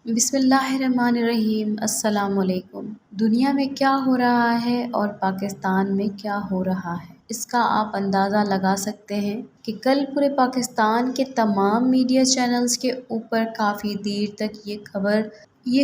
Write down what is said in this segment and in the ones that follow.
बिस्मिल्लाहिर्रहमानिर्रहीम अस्सलाम वालेकुम। दुनिया में क्या हो रहा है और पाकिस्तान में क्या हो रहा है, इसका आप अंदाज़ा लगा सकते हैं कि कल पूरे पाकिस्तान के तमाम मीडिया चैनल्स के ऊपर काफ़ी देर तक ये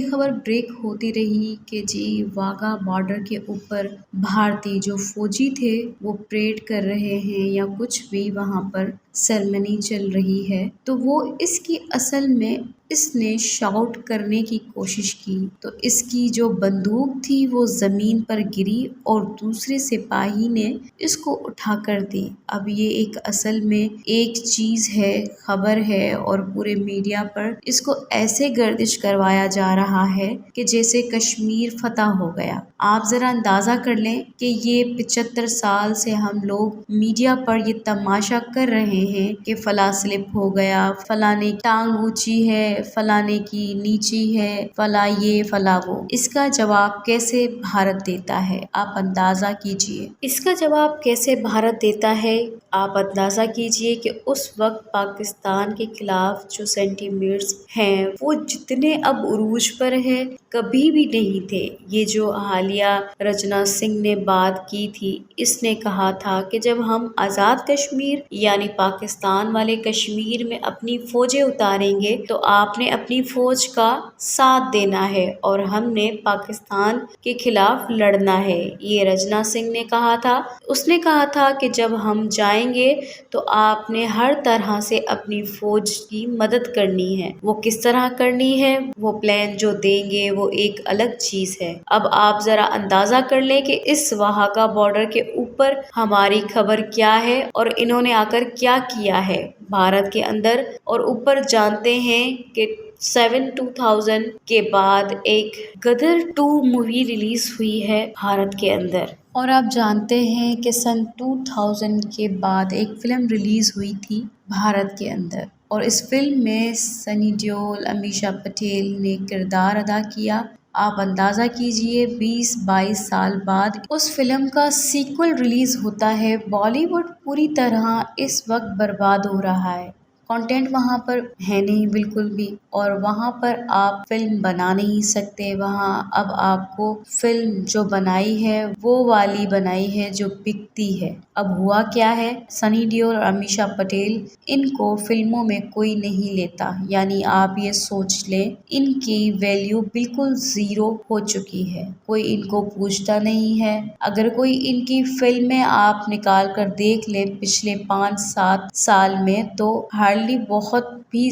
खबर ब्रेक होती रही कि जी वाघा बॉर्डर के ऊपर भारतीय जो फौजी थे वो परेड कर रहे हैं या कुछ भी वहाँ पर सेरेमनी चल रही है। तो वो इसकी असल में इसने शाउट करने की कोशिश की तो इसकी जो बंदूक थी वो ज़मीन पर गिरी और दूसरे सिपाही ने इसको उठा कर दी। अब ये एक असल में एक चीज़ है, खबर है और पूरे मीडिया पर इसको ऐसे गर्दिश करवाया जा रहा है कि जैसे कश्मीर फतह हो गया। आप ज़रा अंदाज़ा कर लें कि ये 75 साल से हम लोग मीडिया पर ये तमाशा कर रहे हैं कि फला स्लिप हो गया, फलाने टांग ऊंची है, फलाने की नीची है, फला ये फला वो। इसका जवाब कैसे भारत देता है, आप अंदाजा कीजिए। इसका जवाब कैसे भारत देता है, आप अंदाजा कीजिए कि उस वक्त पाकिस्तान के खिलाफ जो सेंटीमेंट्स हैं वो जितने अब उरूज पर है कभी भी नहीं थे। ये जो हालिया रचना सिंह ने बात की थी, इसने कहा था कि जब हम आज़ाद कश्मीर यानी पाकिस्तान वाले कश्मीर में अपनी फौजें उतारेंगे तो आपने अपनी फौज का साथ देना है और हमने पाकिस्तान के खिलाफ लड़ना है। ये रचना सिंह ने कहा था। उसने कहा था कि जब हम जाएंगे तो आपने हर तरह से अपनी फौज की मदद करनी है। वो किस तरह करनी है, वो प्लान जो देंगे वो एक अलग चीज है। अब आप जरा अंदाजा कर लें कि इस वाघा बॉर्डर के ऊपर हमारी खबर क्या है और इन्होंने आकर क्या किया है भारत के अंदर। और ऊपर जानते हैं कि 2000 के बाद एक गदर 2 मूवी रिलीज हुई है भारत के अंदर। और आप जानते हैं कि सन 2000 के बाद एक फिल्म रिलीज हुई थी भारत के अंदर और इस फिल्म में सनी देओल, अमीषा पटेल ने किरदार अदा किया। आप अंदाज़ा कीजिए 20-22 साल बाद उस फिल्म का सीक्वल रिलीज होता है। बॉलीवुड पूरी तरह इस वक्त बर्बाद हो रहा है। कंटेंट वहाँ पर है नहीं बिल्कुल भी और वहाँ पर आप फिल्म बना नहीं सकते। वहाँ अब आपको फिल्म जो बनाई है वो वाली बनाई है जो बिकती है। अब हुआ क्या है, सनी देओल और अमीषा पटेल इनको फिल्मों में कोई नहीं लेता, यानी आप ये सोच लें इनकी वैल्यू बिल्कुल ज़ीरो हो चुकी है। कोई इनको पूछता नहीं है। अगर कोई इनकी फिल्में आप निकाल कर देख लें पिछले 5-7 साल में तो हार्डली बहुत भी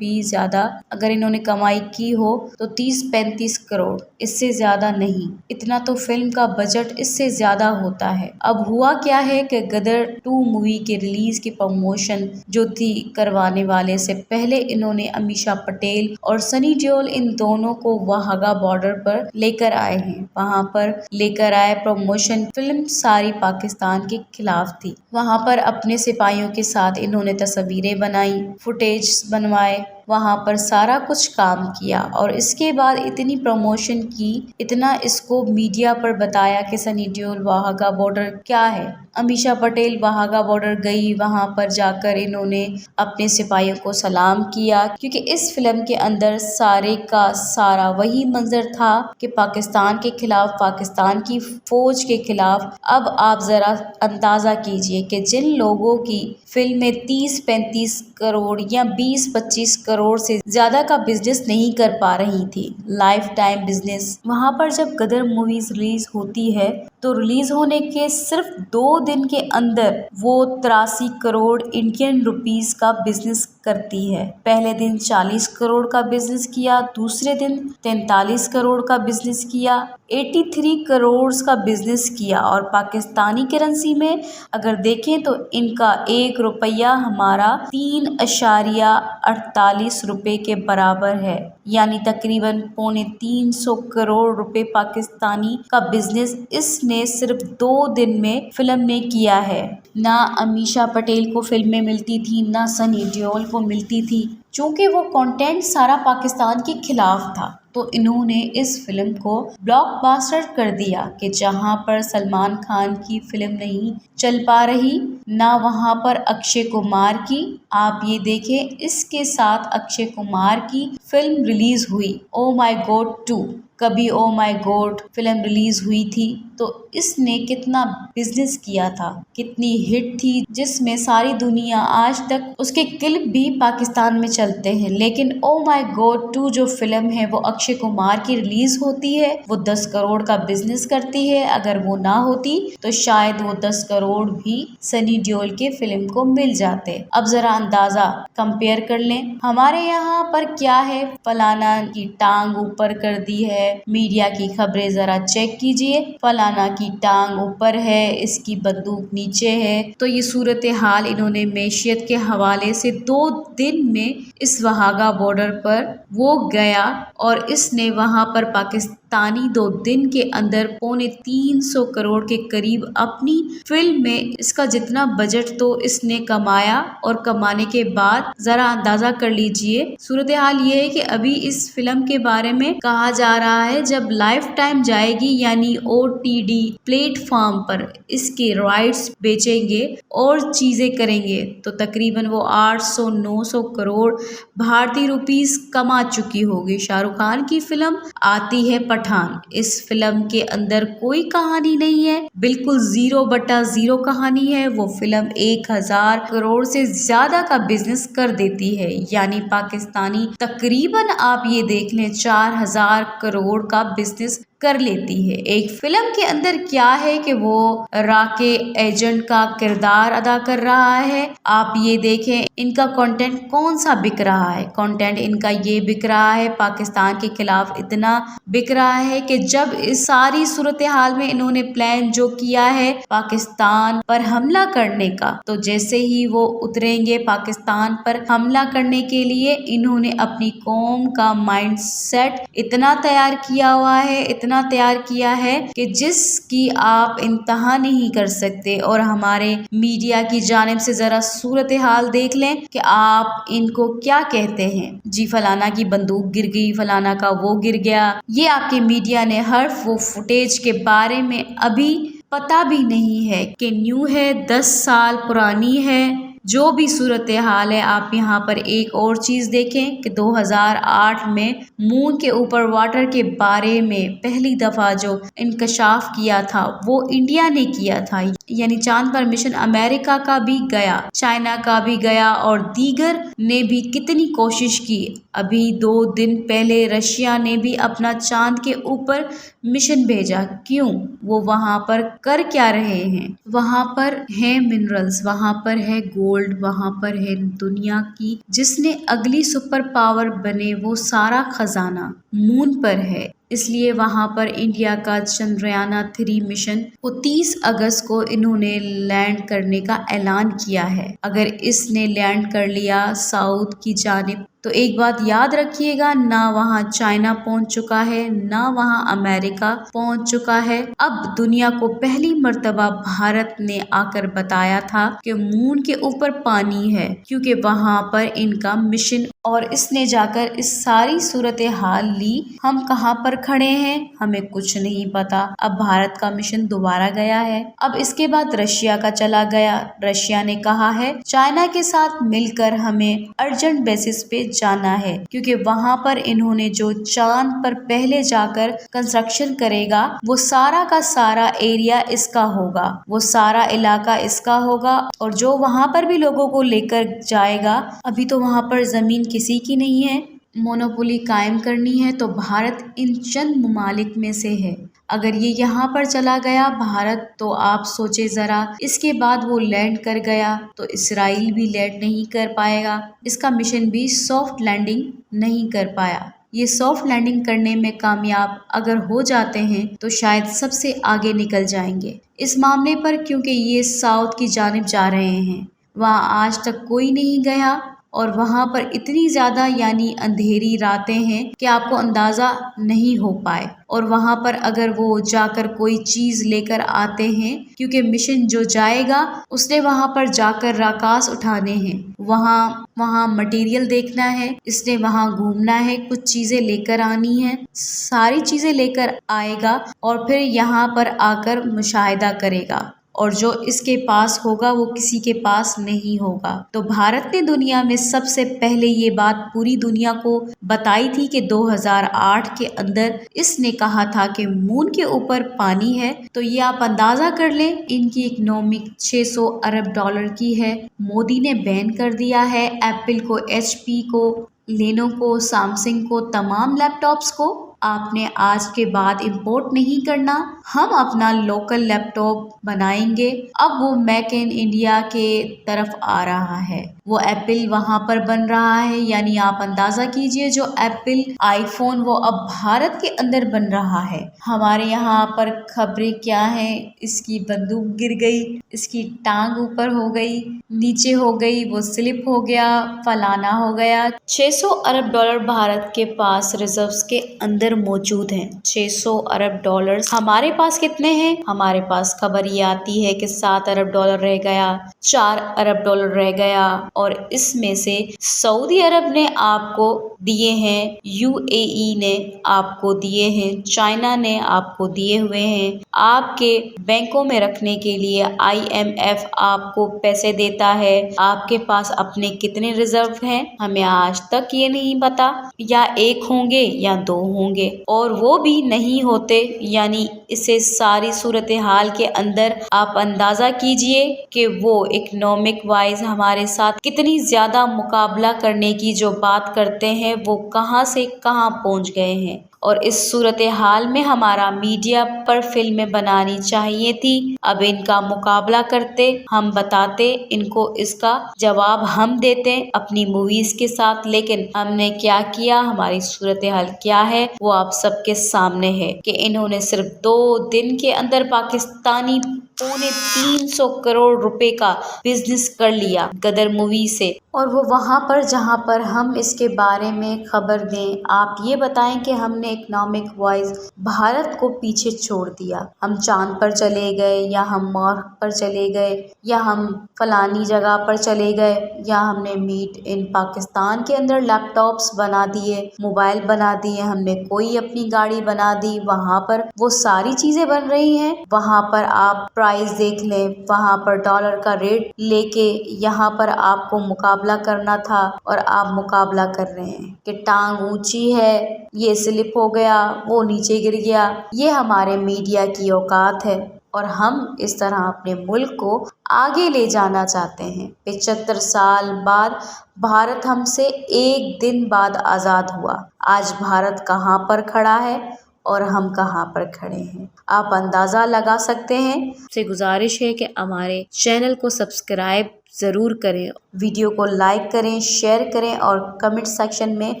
ज़्यादा अगर इन्होंने कमाई की हो तो 30-35 करोड़, इससे ज़्यादा नहीं। इतना तो फिल्म का बजट इससे ज़्यादा होता है। अब हुआ क्या है कि गदर 2 मूवी के रिलीज की प्रमोशन जो थी करवाने वाले से पहले इन्होंने अमीषा पटेल और सनी देओल इन दोनों को वाघा बॉर्डर पर लेकर आए हैं। वहाँ पर लेकर आए प्रमोशन, फिल्म सारी पाकिस्तान के खिलाफ थी। वहाँ पर अपने सिपाहियों के साथ इन्होंने तस्वीरें बनाई, फुटेज बनवाए, वहाँ पर सारा कुछ काम किया और इसके बाद इतनी प्रमोशन की, इतना इसको मीडिया पर बताया कि सनी देओल वाघा बॉर्डर क्या है। अमीषा पटेल वाघा बॉर्डर गई, वहाँ पर जाकर इन्होंने अपने सिपाहियों को सलाम किया क्योंकि इस फिल्म के अंदर सारे का सारा वही मंजर था कि पाकिस्तान के खिलाफ, पाकिस्तान की फौज के खिलाफ। अब आप जरा अंदाजा कीजिए कि जिन लोगों की फिल्में 30-35 करोड़ या 20-25 करोड़ से ज्यादा का बिजनेस नहीं कर पा रही थी, लाइफ टाइम बिजनेस, वहां पर जब गदर मूवीज रिलीज होती है तो रिलीज होने के सिर्फ 2 दिन के अंदर वो 83 करोड़ इंडियन रुपीस का बिजनेस करती है। पहले दिन 40 करोड़ का बिजनेस किया, दूसरे दिन 43 करोड़ का बिजनेस किया, 83 करोड़ का बिजनेस किया और पाकिस्तानी करेंसी में अगर देखें तो इनका 1 रुपया हमारा 3.48 रुपए के बराबर है, यानी तकरीबन 350 करोड़ रुपए पाकिस्तानी का बिजनेस इसने सिर्फ 2 दिन में फिल्म में किया है। ना अमीषा पटेल को फिल्में मिलती थी, ना सनी देओल को मिलती थी, चूंकि वो कंटेंट सारा पाकिस्तान के खिलाफ था तो इन्होंने इस फिल्म को ब्लॉकबस्टर कर दिया कि जहां पर सलमान खान की फिल्म नहीं चल पा रही ना वहाँ पर अक्षय कुमार की। आप ये देखें, इसके साथ अक्षय कुमार की फिल्म रिलीज हुई ओ माय गॉड 2। कभी oh my God film release हुई थी तो इसने कितना बिजनेस किया था, कितनी हिट थी, जिसमें सारी दुनिया आज तक उसके क्लिप भी पाकिस्तान में चलते हैं। लेकिन ओ माय गॉड 2 जो फिल्म है वो अक्षय कुमार की रिलीज होती है, वो 10 करोड़ का बिजनेस करती है। अगर वो ना होती तो शायद वो 10 करोड़ भी सनी देओल के फिल्म को मिल जाते। अब जरा अंदाजा कंपेयर कर लें, हमारे यहाँ पर क्या है, फलाना की टांग ऊपर कर दी है, मीडिया की खबरें जरा चेक कीजिए, फलाना की टांग ऊपर है, इसकी बंदूक नीचे है। तो ये सूरत हाल इन्होंने मैशियत के हवाले से 2 दिन में इस वहागा बॉर्डर पर वो गया और इसने वहां पर पाकिस्तानी 2 दिन के अंदर 350 करोड़ के करीब अपनी फिल्म में, इसका जितना बजट तो इसने कमाया, और कमाने के बाद जरा अंदाजा कर लीजिए। सूरत हाल ये है कि अभी इस फिल्म के बारे में कहा जा रहा है जब लाइफ टाइम जाएगी यानी OTD प्लेटफॉर्म पर इसके राइट्स बेचेंगे और चीजें करेंगे तो तकरीबन वो 800-900 करोड़ भारतीय रुपीस कमा चुकी होगी। शाहरुख खान की फिल्म आती है पठान, इस फिल्म के अंदर कोई कहानी नहीं है, बिल्कुल 0/0 कहानी है। वो फिल्म 1000 करोड़ से ज्यादा का बिजनेस कर देती है, यानी पाकिस्तानी तकरीबन आप ये देख लें 4000 करोड़ का बिजनेस कर लेती है। एक फिल्म के अंदर क्या है कि वो राके एजेंट का किरदार अदा कर रहा है। आप ये देखें इनका कंटेंट कौन सा बिक रहा है, कंटेंट इनका ये बिक रहा है, पाकिस्तान के खिलाफ इतना बिक रहा है कि जब इस सारी सूरत हाल में इन्होंने प्लान जो किया है पाकिस्तान पर हमला करने का, तो जैसे ही वो उतरेंगे पाकिस्तान पर हमला करने के लिए, इन्होंने अपनी कौम का माइंडसेट इतना तैयार किया हुआ है, इतना तैयार किया है कि जिसकी आप इंतहा नहीं कर सकते। और हमारे मीडिया की जानिब से जरा सूरत हाल देख लें कि आप इनको क्या कहते हैं। जी फलाना की बंदूक गिर गई, फलाना का वो गिर गया, ये आपके मीडिया ने हर वो फुटेज के बारे में अभी पता भी नहीं है कि न्यू है, 10 साल पुरानी है। जो भी सूरत हाल है, आप यहाँ पर एक और चीज देखें कि 2008 में मून के ऊपर वाटर के बारे में पहली दफा जो इंकशाफ किया था वो इंडिया ने किया था, यानी चांद पर मिशन अमेरिका का भी गया, चाइना का भी गया और दीगर ने भी कितनी कोशिश की। अभी 2 दिन पहले रशिया ने भी अपना चांद के ऊपर मिशन भेजा। क्यों? वो वहां पर कर क्या रहे हैं? वहां पर है मिनरल्स, वहां पर है गोल्ड, वहां पर है दुनिया की जिसने अगली सुपर पावर बने वो सारा खजाना मून पर है। इसलिए वहां पर इंडिया का चंद्रयान 3 मिशन को 30 अगस्त को इन्होंने लैंड करने का ऐलान किया है। अगर इसने लैंड कर लिया साउथ की जानिब तो एक बात याद रखिएगा, ना वहाँ चाइना पहुंच चुका है, ना वहाँ अमेरिका पहुंच चुका है। अब दुनिया को पहली मर्तबा भारत ने आकर बताया था कि मून के ऊपर पानी है, क्योंकि वहाँ पर इनका मिशन, और इसने जाकर इस सारी सूरत हाल ली। हम कहाँ पर खड़े हैं हमें कुछ नहीं पता। अब भारत का मिशन दोबारा गया है, अब इसके बाद रशिया का चला गया। रशिया ने कहा है चाइना के साथ मिलकर हमें अर्जेंट बेसिस पे जाना है, क्योंकि वहां पर इन्होंने जो चांद पर पहले जाकर कंस्ट्रक्शन करेगा वो सारा का सारा एरिया इसका होगा, वो सारा इलाका इसका होगा, और जो वहां पर भी लोगों को लेकर जाएगा, अभी तो वहां पर जमीन किसी की नहीं है, मोनोपोली कायम करनी है तो भारत इन चंद ममालिक में से है। अगर ये यहाँ पर चला गया भारत, तो आप सोचे जरा इसके बाद वो लैंड कर गया तो इसराइल भी लैंड नहीं कर पाएगा, इसका मिशन भी सॉफ्ट लैंडिंग नहीं कर पाया। ये सॉफ्ट लैंडिंग करने में कामयाब अगर हो जाते हैं तो शायद सबसे आगे निकल जाएंगे इस मामले पर, क्योंकि ये साउथ की जानिब जा रहे हैं। वहाँ आज तक कोई नहीं गया और वहाँ पर इतनी ज़्यादा यानी अंधेरी रातें हैं कि आपको अंदाज़ा नहीं हो पाए। और वहाँ पर अगर वो जाकर कोई चीज़ लेकर आते हैं, क्योंकि मिशन जो जाएगा उसने वहाँ पर जाकर राकास उठाने हैं, वहाँ मटेरियल देखना है, इसने वहाँ घूमना है, कुछ चीज़ें लेकर आनी है, सारी चीज़ें लेकर आएगा और फिर यहाँ पर आकर मुशाहिदा करेगा और जो इसके पास होगा वो किसी के पास नहीं होगा। तो भारत ने दुनिया में सबसे पहले ये बात पूरी दुनिया को बताई थी कि 2008 के अंदर इसने कहा था कि मून के ऊपर पानी है। तो ये आप अंदाजा कर लें, इनकी इकोनॉमिक 600 अरब डॉलर की है। मोदी ने बैन कर दिया है एप्पल को, HP को, लेनोवो, सैमसंग को, तमाम लैपटॉप्स को आपने आज के बाद इंपोर्ट नहीं करना। हम अपना लोकल लैपटॉप बनाएंगे। अब वो मेक इन इंडिया के तरफ आ रहा है, वो एप्पल वहां पर बन रहा है। यानी आप अंदाजा कीजिए, जो एप्पल आईफोन वो अब भारत के अंदर बन रहा है। हमारे यहाँ पर खबरें क्या हैं, इसकी बंदूक गिर गई, इसकी टांग ऊपर हो गई, नीचे हो गई, वो स्लिप हो गया, फलाना हो गया। 600 अरब डॉलर भारत के पास रिजर्व्स के अंदर मौजूद हैं। 600 अरब डॉलर। हमारे पास कितने हैं? हमारे पास खबर ये आती है कि 7 अरब डॉलर रह गया, 4 अरब डॉलर रह गया, और इसमें से सऊदी अरब ने आपको दिए हैं, UAE ने आपको दिए हैं, चाइना ने आपको दिए हुए हैं। आपके बैंकों में रखने के लिए IMF आपको पैसे देता है। आपके पास अपने कितने रिजर्व हैं हमें आज तक ये नहीं पता, या 1 होंगे या 2 होंगे, और वो भी नहीं होते। यानी इसे सारी सूरत हाल के अंदर आप अंदाजा कीजिए कि वो इकोनॉमिक वाइज हमारे साथ कितनी ज्यादा मुकाबला करने की जो बात करते हैं वो कहां से कहां पहुंच गए हैं। और इस सूरत हाल में हमारा मीडिया पर फिल्में बनानी चाहिए थी। अब इनका मुकाबला करते, हम बताते, इनको इसका जवाब हम देते अपनी मूवीज के साथ। लेकिन हमने क्या किया, हमारी सूरत हाल क्या है वो आप सबके सामने है कि इन्होंने सिर्फ 2 दिन के अंदर पाकिस्तानी 350 करोड़ रुपए का बिजनेस कर लिया गदर मूवी से। और वो वहां पर जहां पर हम इसके बारे में खबर दें, आप ये बताएं कि हमने इकोनॉमिक वाइज भारत को पीछे छोड़ दिया। हम चांद पर चले गए, या हम मार्स पर चले गए, या हम फलानी जगह पर चले गए, या हमने मेड इन पाकिस्तान के अंदर लैपटॉप्स बना दिए, मोबाइल बना दिए, हमने कोई अपनी गाड़ी बना दी। वहां पर वो सारी चीजें बन रही हैं। वहां पर आप प्राइस देख लें, वहां पर डॉलर का रेट लेके यहाँ पर आपको मुकाबला करना था, और आप मुकाबला कर रहे हैं कि टांग ऊंची है, ये स्लिप हो गया, वो नीचे गिर गया। ये हमारे मीडिया की औकात है, और हम इस तरह अपने मुल्क को आगे ले जाना चाहते हैं। 75 साल बाद भारत हमसे 1 दिन बाद आज़ाद हुआ। आज भारत कहाँ पर खड़ा है और हम कहाँ पर खड़े हैं, आप अंदाज़ा लगा सकते हैं। से गुजारिश है कि हमारे चैनल को सब्सक्राइब ज़रूर करें, वीडियो को लाइक करें, शेयर करें, और कमेंट सेक्शन में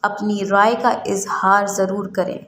अपनी राय का इजहार ज़रूर करें।